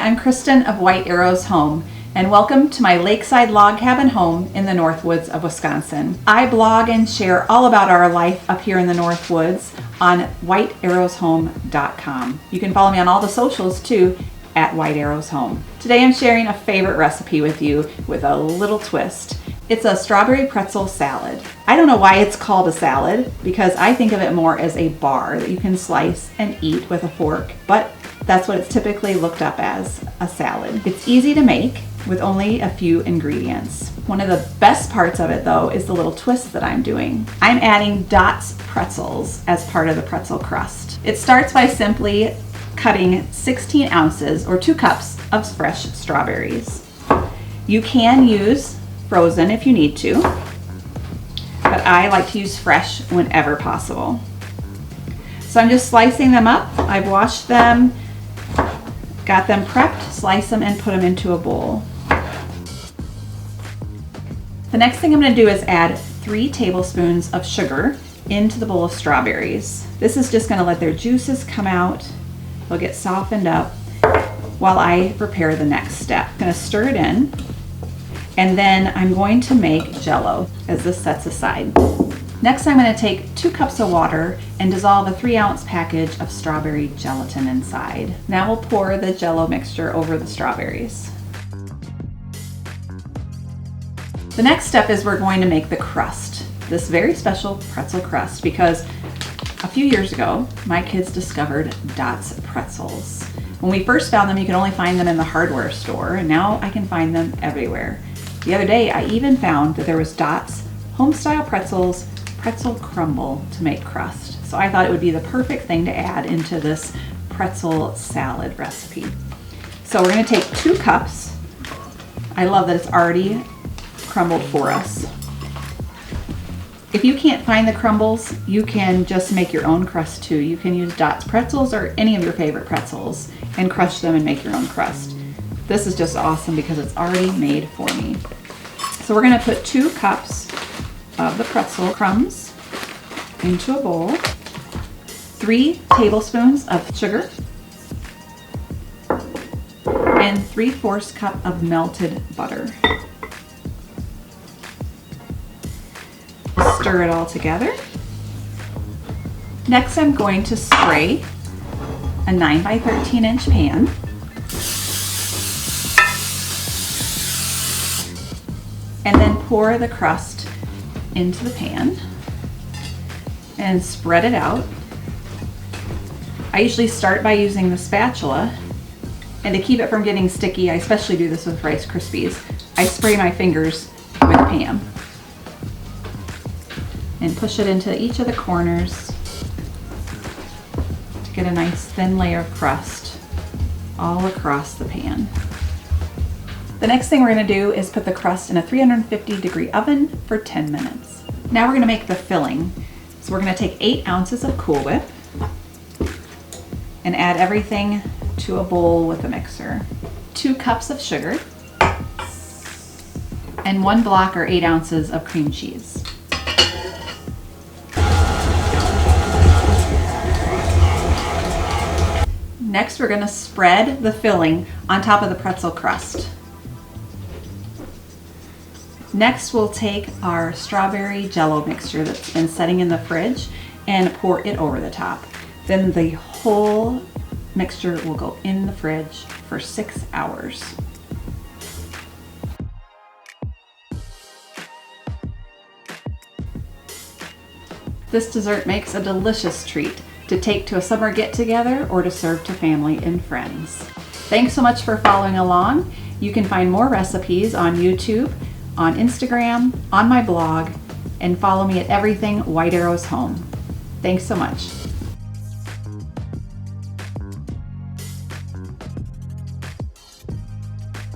I'm Kristen of White Arrows Home, and welcome to my lakeside log cabin home in the North Woods of Wisconsin. I blog and share all about our life up here in the North Woods on whitearrowshome.com. You can follow me on all the socials too at White Arrows Home. Today I'm sharing a favorite recipe with you with a little twist. It's a strawberry pretzel salad. I don't know why it's called a salad because I think of it more as a bar that you can slice and eat with a fork, but that's what it's typically looked up as, a salad. It's easy to make with only a few ingredients. One of the best parts of it though is the little twist that I'm doing. I'm adding Dots pretzels as part of the pretzel crust. It starts by simply cutting 16 ounces or 2 cups of fresh strawberries. You can use frozen if you need to, but I like to use fresh whenever possible. So I'm just slicing them up. I've washed them, got them prepped, slice them and put them into a bowl. The next thing I'm going to do is add 3 tablespoons of sugar into the bowl of strawberries. This is just going to let their juices come out. They'll get softened up while I prepare the next step. I'm going to stir it in, and then I'm going to make Jello as this sets aside. Next, I'm going to take 2 cups of water and dissolve a 3-ounce package of strawberry gelatin inside. Now we'll pour the Jello mixture over the strawberries. The next step is we're going to make the crust, this very special pretzel crust, because a few years ago, my kids discovered Dots pretzels. When we first found them, you could only find them in the hardware store, and now I can find them everywhere. The other day, I even found that there was Dots Homestyle Pretzels pretzel crumble to make crust. So I thought it would be the perfect thing to add into this pretzel salad recipe. So we're going to take 2 cups. I love that it's already crumbled for us. If you can't find the crumbles, you can just make your own crust too. You can use Dots pretzels or any of your favorite pretzels and crush them and make your own crust. This is just awesome because it's already made for me. So we're going to put 2 cups of the pretzel crumbs into a bowl, 3 tablespoons of sugar, and 3/4 cup of melted butter. Stir it all together. Next, I'm going to spray a 9 by 13 inch pan. And then pour the crust into the pan and spread it out. I usually start by using the spatula, and to keep it from getting sticky, I especially do this with Rice Krispies, I spray my fingers with Pam and push it into each of the corners to get a nice thin layer of crust all across the pan. The next thing we're going to do is put the crust in a 350-degree oven for 10 minutes. Now we're going to make the filling. So we're going to take 8 ounces of Cool Whip and add everything to a bowl with a mixer. 2 cups of sugar and 1 block or 8 ounces of cream cheese. Next, we're going to spread the filling on top of the pretzel crust. Next, we'll take our strawberry Jello mixture that's been setting in the fridge and pour it over the top. Then the whole mixture will go in the fridge for 6 hours. This dessert makes a delicious treat to take to a summer get-together or to serve to family and friends. Thanks so much for following along. You can find more recipes on YouTube, on Instagram, on my blog, and follow me at everything White Arrows Home. Thanks so much.